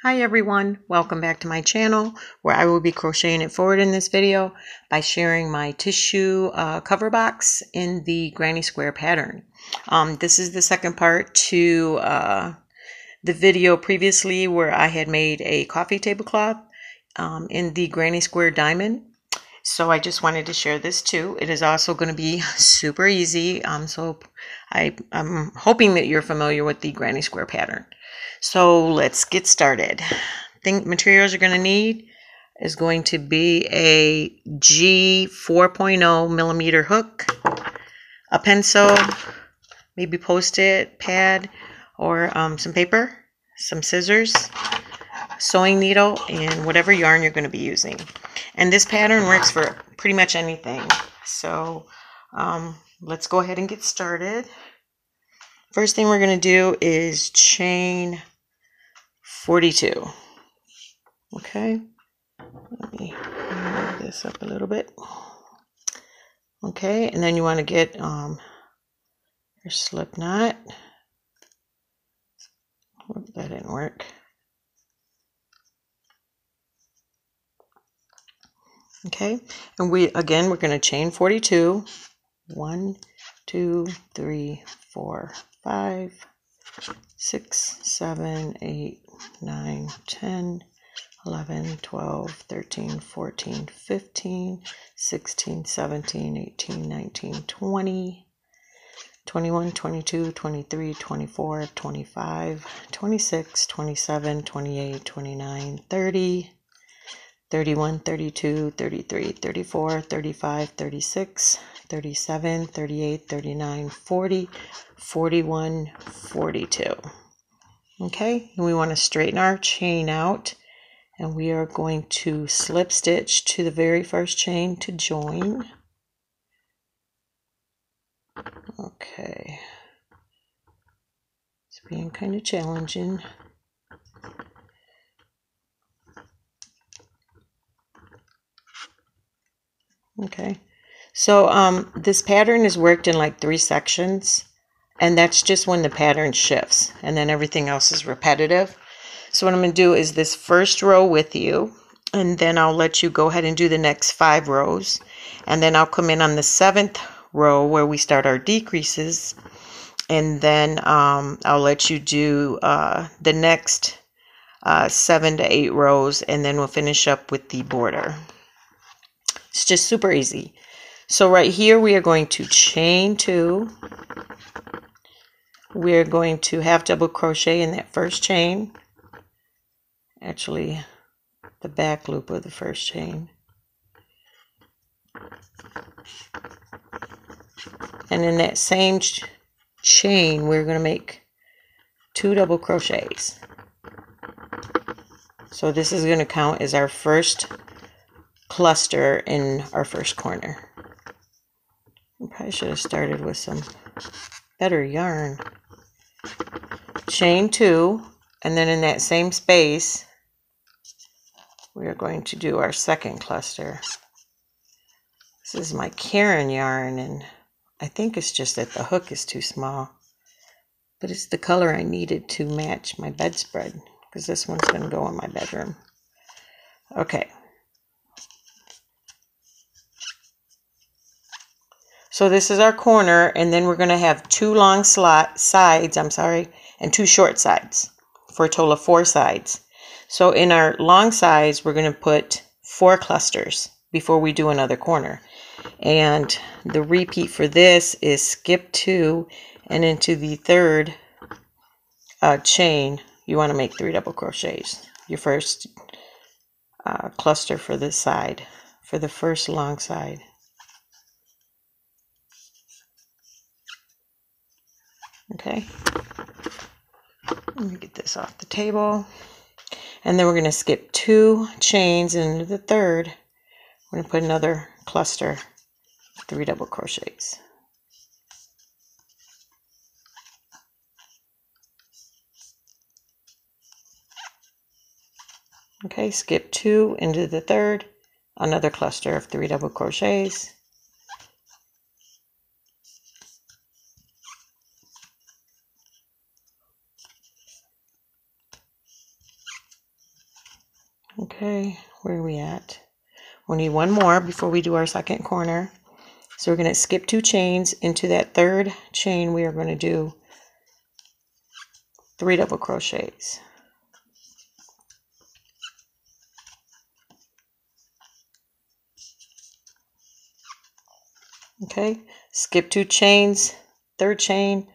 Hi everyone, welcome back to my channel where I will be crocheting it forward in this video by sharing my tissue cover box in the granny square pattern. This is the second part to the video previously where I had made a coffee tablecloth in the granny square diamond. So I just wanted to share this too. It is also going to be super easy. So I'm hoping that you're familiar with the granny square pattern. So let's get started. Materials you're going to need is going to be a G 4.0 millimeter hook, a pencil, maybe post-it pad, or some paper, some scissors, sewing needle, and whatever yarn you're going to be using. And this pattern works for pretty much anything. So let's go ahead and get started. First thing we're going to do is chain 42. Okay, let me move this up a little bit. Okay, and then you want to get your slip knot. Oops, that didn't work. Okay, and we're going to chain 42. 1, 2, 3, 4, 5, 6, 7, 8, 9, 10, 11, 12, 13, 14, 15, 16, 17, 18, 19, 20, 21, 22, 23, 24, 25, 26, 27, 28, 29, 30, 31, 32, 33, 34, 35, 36, 37, 38, 39, 40, 41, 42. Okay, and we want to straighten our chain out, and we are going to slip stitch to the very first chain to join. Okay, it's being kind of challenging. Okay, so this pattern is worked in like 3 sections, and that's just when the pattern shifts, and then everything else is repetitive. So what I'm going to do is this first row with you, and then I'll let you go ahead and do the next 5 rows, and then I'll come in on the 7th row where we start our decreases, and then I'll let you do the next 7 to 8 rows, and then we'll finish up with the border. It's just super easy. So right here we are going to chain 2. We're going to half double crochet in that first chain, actually the back loop of the first chain, and in that same chain we're going to make 2 double crochets. So this is going to count as our first cluster in our first corner. I probably should have started with some better yarn. Chain 2, and then in that same space we are going to do our second cluster. This is my Karen yarn, and I think it's just that the hook is too small, but it's the color I needed to match my bedspread, because this one's going to go in my bedroom. Okay, so this is our corner, and then we're going to have 2 long sides, and 2 short sides for a total of 4 sides. So in our long sides we're going to put 4 clusters before we do another corner, and the repeat for this is skip 2, and into the third chain you want to make 3 double crochets, your first cluster for this side, for the first long side. Okay, let me get this off the table, and then we're going to skip 2 chains into the third. We're going to put another cluster, 3 double crochets. Okay, skip 2 into the third, another cluster of 3 double crochets. Okay, where are we at? We need one more before we do our second corner. So we're going to skip 2 chains. Into that third chain we are going to do 3 double crochets. Okay, skip 2 chains, third chain,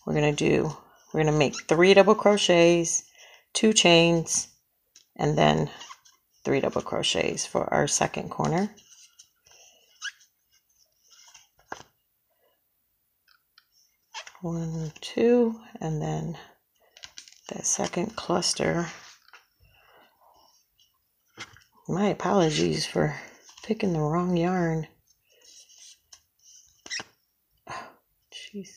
we're going to make 3 double crochets, 2 chains, and then 3 double crochets for our second corner. One, 2, and then that second cluster. My apologies for picking the wrong yarn. Jeez.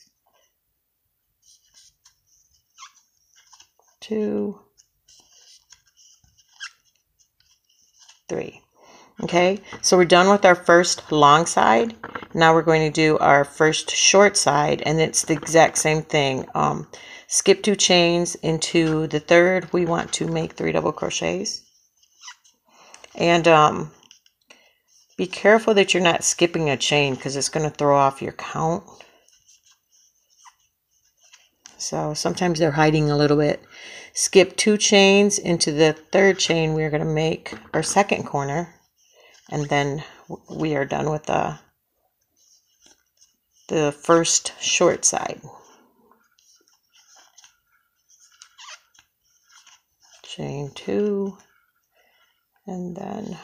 2, 3. Okay, so we're done with our first long side. Now we're going to do our first short side, and it's the exact same thing. Skip 2 chains. Into the third we want to make 3 double crochets. And be careful that you're not skipping a chain, because it's going to throw off your count. So sometimes they're hiding a little bit. Skip 2 chains. Into the third chain we're going to make our second corner, and then we are done with the first short side. Chain 2, and then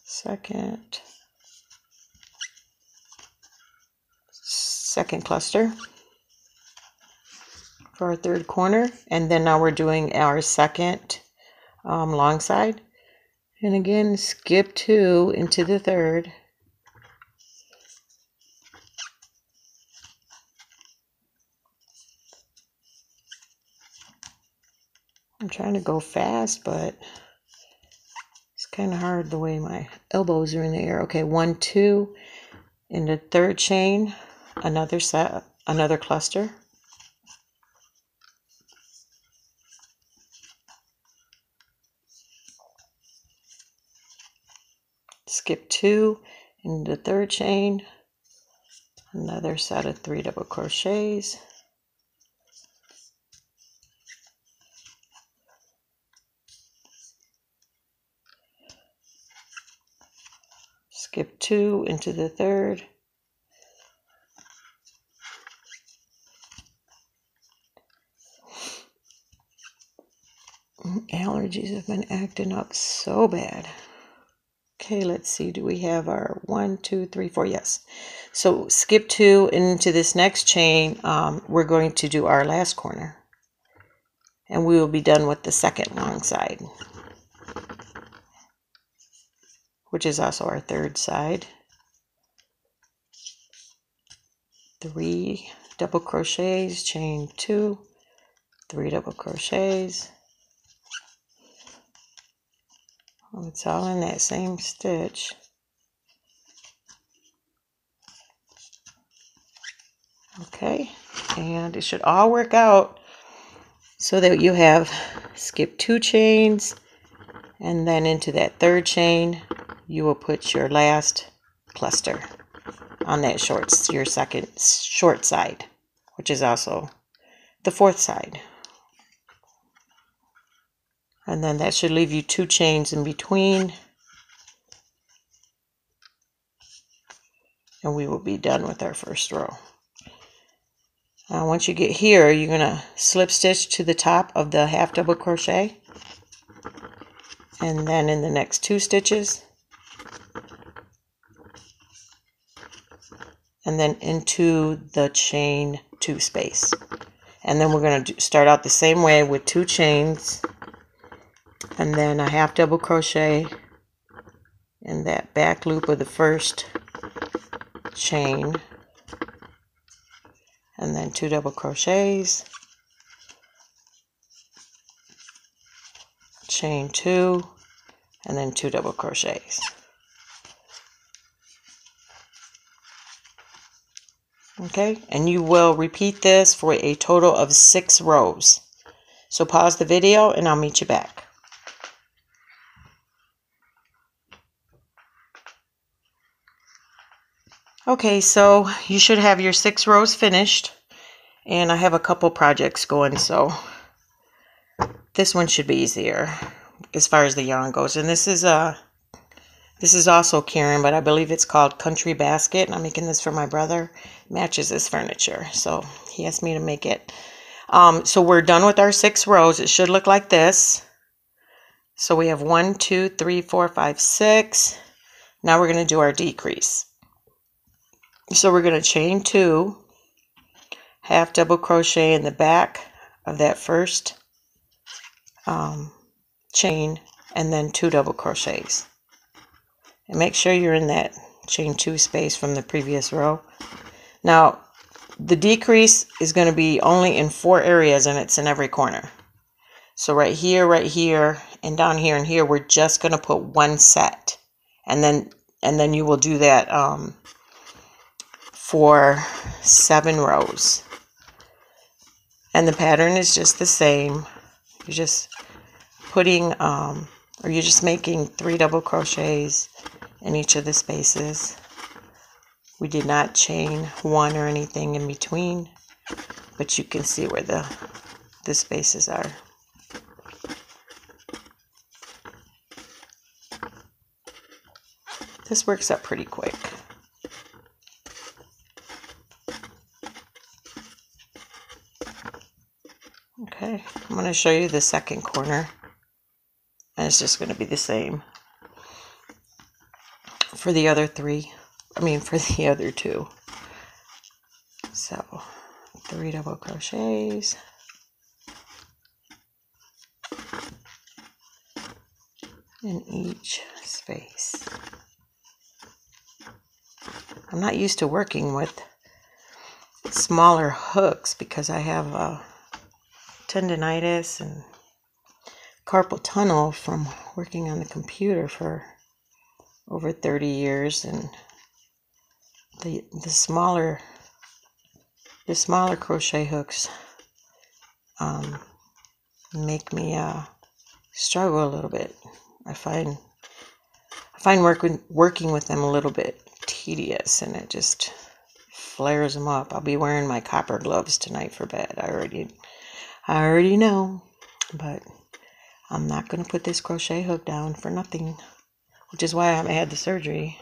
second cluster for our third corner. And then now we're doing our second long side, and again skip 2 into the third, I'm trying to go fast, but it's kind of hard the way my elbows are in the air. Okay, 1, 2, in the third chain, another cluster. Skip 2 in the third chain, another set of 3 double crochets. Skip 2 into the third, allergies have been acting up so bad. Okay, let's see, do we have our 1, 2, 3, 4? Yes. So skip 2 into this next chain. We're going to do our last corner, and we will be done with the second long side, which is also our third side. 3 double crochets, chain 2, 3 double crochets. Well, it's all in that same stitch. Okay, and it should all work out so that you have skip 2 chains, and then into that third chain you will put your last cluster on that your second short side, which is also the fourth side. And then that should leave you 2 chains in between, and we will be done with our first row. Once you get here, you're going to slip stitch to the top of the half double crochet, and then in the next 2 stitches, and then into the chain 2 space. And then we're going to start out the same way with 2 chains, and then a half double crochet in that back loop of the first chain, and then 2 double crochets, chain 2, and then 2 double crochets. Okay, and you will repeat this for a total of 6 rows. So pause the video and I'll meet you back. Okay, so you should have your 6 rows finished, and I have a couple projects going, so this one should be easier as far as the yarn goes. And this is also Karen, but I believe it's called Country Basket, and I'm making this for my brother. Matches his furniture, so he asked me to make it. So we're done with our 6 rows. It should look like this. So we have 1, 2, 3, 4, 5, 6. Now we're going to do our decrease. So we're going to chain 2, half double crochet in the back of that first chain, and then 2 double crochets. And make sure you're in that chain 2 space from the previous row. Now, the decrease is going to be only in 4 areas, and it's in every corner. So right here, and down here and here, we're just going to put 1 set. And then you will do that for 7 rows. And the pattern is just the same. You're just putting, or you're just making 3 double crochets in each of the spaces. We did not chain 1 or anything in between, but you can see where the spaces are. This works up pretty quick. Okay, I'm going to show you the second corner, and it's just going to be the same for the other 3. For the other 2. So 3 double crochets, in each space. I'm not used to working with smaller hooks because I have tendinitis and carpal tunnel from working on the computer for over 30 years, and the smaller crochet hooks make me struggle a little bit. I find working with them a little bit tedious, and it just flares them up. I'll be wearing my copper gloves tonight for bed. I already know, but I'm not going to put this crochet hook down for nothing, which is why I haven't had the surgery.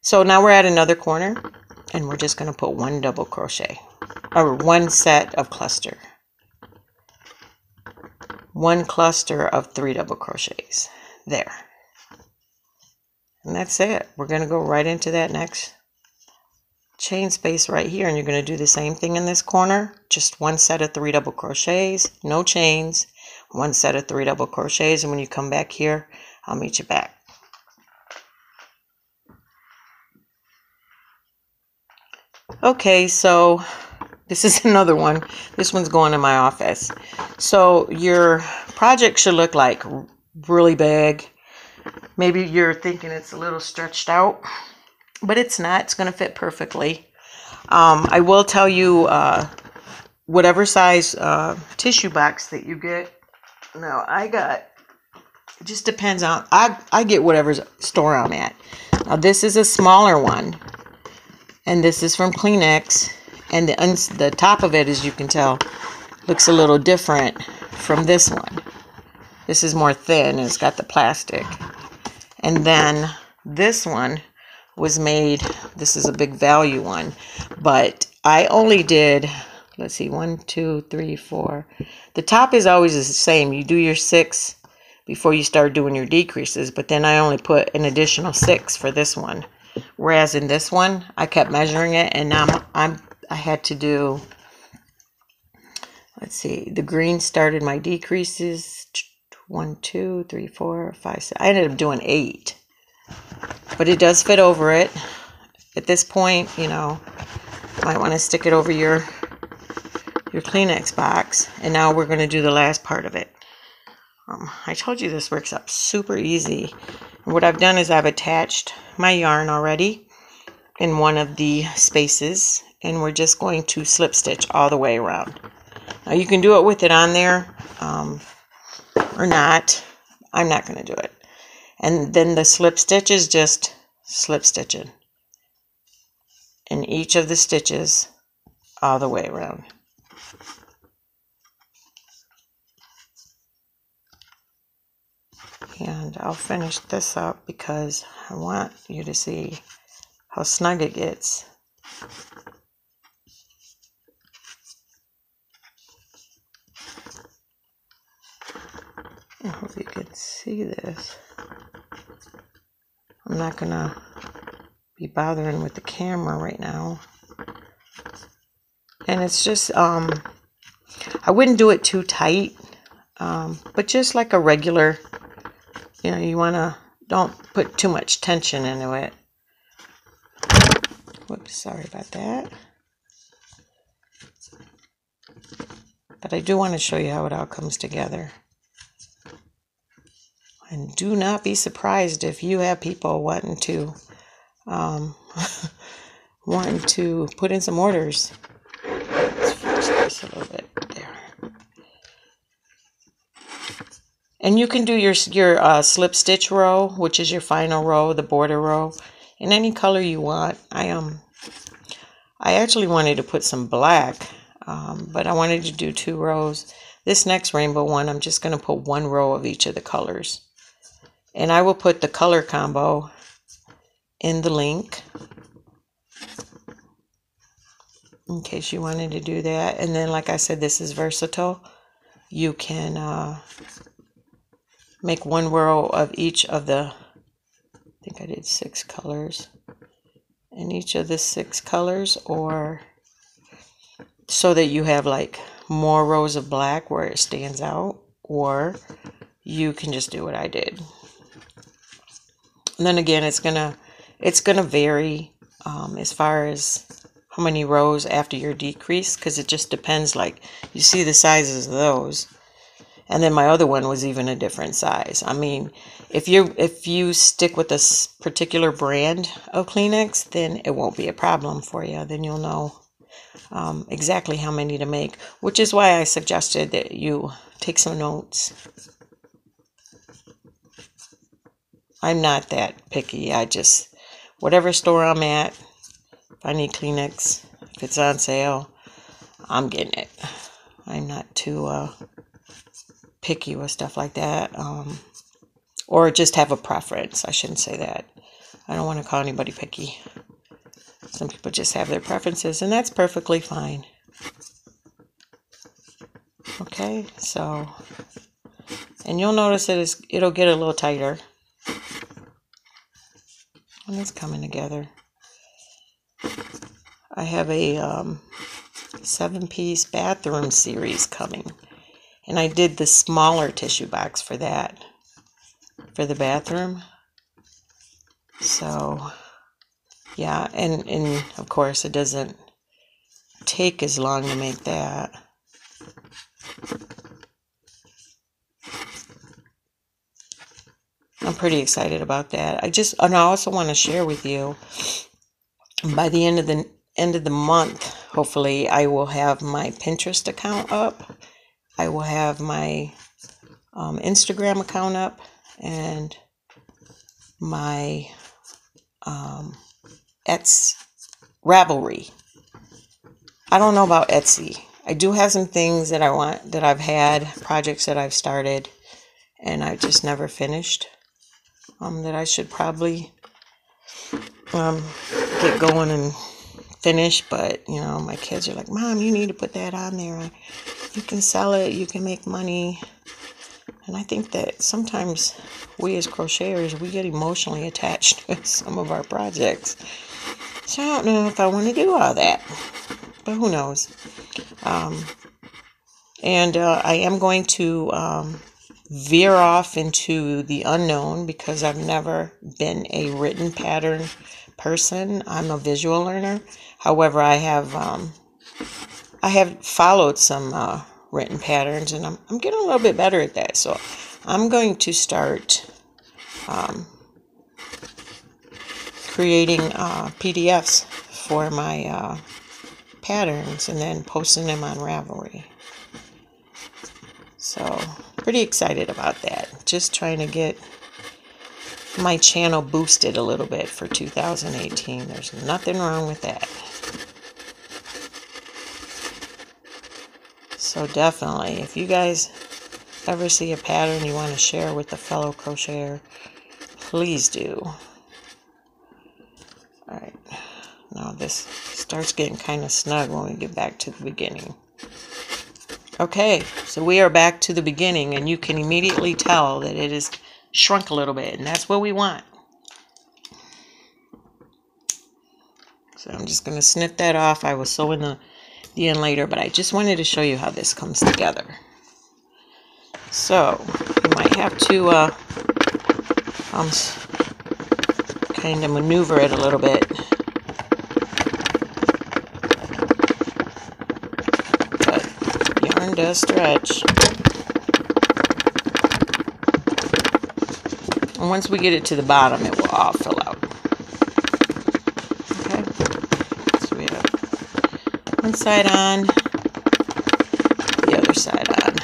So now we're at another corner, and we're just going to put 1 double crochet, or 1 set of cluster. 1 cluster of 3 double crochets. There. And that's it. We're going to go right into that next chain space right here, and you're going to do the same thing in this corner. Just 1 set of 3 double crochets, no chains, 1 set of 3 double crochets, and when you come back here, I'll meet you back. Okay, so this is another one. This one's going in my office. So your project should look like really big. Maybe you're thinking it's a little stretched out, but it's not. It's going to fit perfectly. I will tell you, whatever size tissue box that you get. Now, it just depends on, I get whatever store I'm at. Now, this is a smaller one, and this is from Kleenex, and the top of it, as you can tell, looks a little different from this one. This is more thin, and it's got the plastic. And then this one was made, this is a big value one, but I only did, let's see, 1, 2, 3, 4. The top is always the same. You do your 6 before you start doing your decreases, but then I only put an additional 6 for this one. Whereas in this one, I kept measuring it, and now I had to do, let's see, the green started my decreases, 1, 2, 3, 4, 5, 6. I ended up doing 8. But it does fit over it. At this point, you know, you might want to stick it over your Kleenex box. And now we're going to do the last part of it. I told you this works up super easy. And what I've done is I've attached my yarn already in one of the spaces. And we're just going to slip stitch all the way around. Now you can do it with it on there or not. I'm not going to do it. And then the slip stitch is just slip stitching. in each of the stitches all the way around. And I'll finish this up because I want you to see how snug it gets. I hope you can see this. I'm not gonna be bothering with the camera right now. And it's just, I wouldn't do it too tight, but just like a regular, you know, you wanna, don't put too much tension into it. Whoops, sorry about that. But I do want to show you how it all comes together. And do not be surprised if you have people wanting to put in some orders. Let's fix this a little bit there. And you can do your slip stitch row, which is your final row, the border row, in any color you want. I actually wanted to put some black, but I wanted to do 2 rows. This next rainbow one, I'm just going to put 1 row of each of the colors. And I will put the color combo in the link in case you wanted to do that. And then, like I said, this is versatile. You can make 1 row of each of the, I think I did 6 colors, in each of the 6 colors, or so that you have like more rows of black where it stands out, or you can just do what I did. And then again, it's gonna vary as far as how many rows after your decrease, because it just depends. Like, you see the sizes of those, and then my other one was even a different size. I mean, if you stick with this particular brand of Kleenex, then it won't be a problem for you. Then you'll know exactly how many to make, which is why I suggested that you take some notes. I'm not that picky. I just, whatever store I'm at, if I need Kleenex, if it's on sale, I'm getting it. I'm not too picky with stuff like that. Or just have a preference. I shouldn't say that. I don't want to call anybody picky. Some people just have their preferences, and that's perfectly fine. Okay, so, and you'll notice that it'll get a little tighter. And it's coming together. I have a 7-piece bathroom series coming. And I did the smaller tissue box for that, for the bathroom. So, yeah, and of course it doesn't take as long to make that. I'm pretty excited about that. And I also want to share with you, by the end of the month, hopefully I will have my Pinterest account up. I will have my Instagram account up, and my Etsy Ravelry. I don't know about Etsy. I do have some things that I want, that I've had, projects that I've started, and I just never finished. That I should probably get going and finish, but you know, my kids are like, Mom, you need to put that on there. You can sell it, you can make money. And I think that sometimes we as crocheters, we get emotionally attached with some of our projects. So I don't know if I want to do all that, but who knows. And I am going to veer off into the unknown, because I've never been a written pattern person. I'm a visual learner. However, I have followed some written patterns, and I'm getting a little bit better at that. So I'm going to start creating PDFs for my patterns, and then posting them on Ravelry. So pretty excited about that. Just trying to get my channel boosted a little bit for 2018. There's nothing wrong with that. So definitely, if you guys ever see a pattern you want to share with a fellow crocheter, please do. Alright, now this starts getting kind of snug when we get back to the beginning. Okay, so we are back to the beginning, and you can immediately tell that it is shrunk a little bit, and that's what we want. So I'm just going to snip that off. I will sew in the end later, but I just wanted to show you how this comes together. So you might have to kind of maneuver it a little bit. But yarn does stretch. And once we get it to the bottom, it will all fill out. Okay, so we have one side on, the other side on.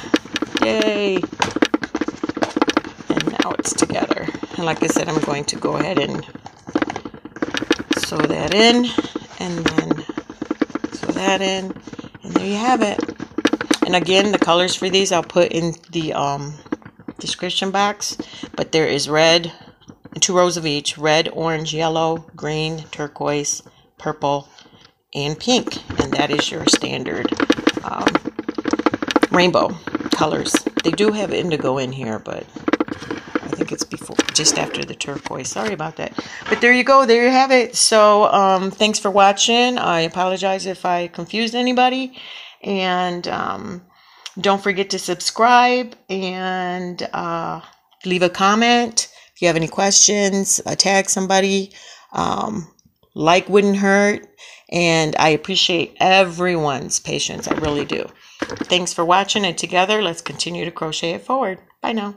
Yay! And now it's together. And like I said, I'm going to go ahead and sew that in, and then sew that in, and there you have it. And again, the colors for these I'll put in the description box, but there is red, 2 rows of each, red, orange, yellow, green, turquoise, purple, and pink, and that is your standard rainbow colors. They do have indigo in here, but I think it's just after the turquoise. Sorry about that. But there you go. There you have it. So thanks for watching. I apologize if I confused anybody. And don't forget to subscribe and leave a comment. If you have any questions, tag somebody. Like wouldn't hurt. And I appreciate everyone's patience. I really do. Thanks for watching, and together let's continue to crochet it forward. Bye now.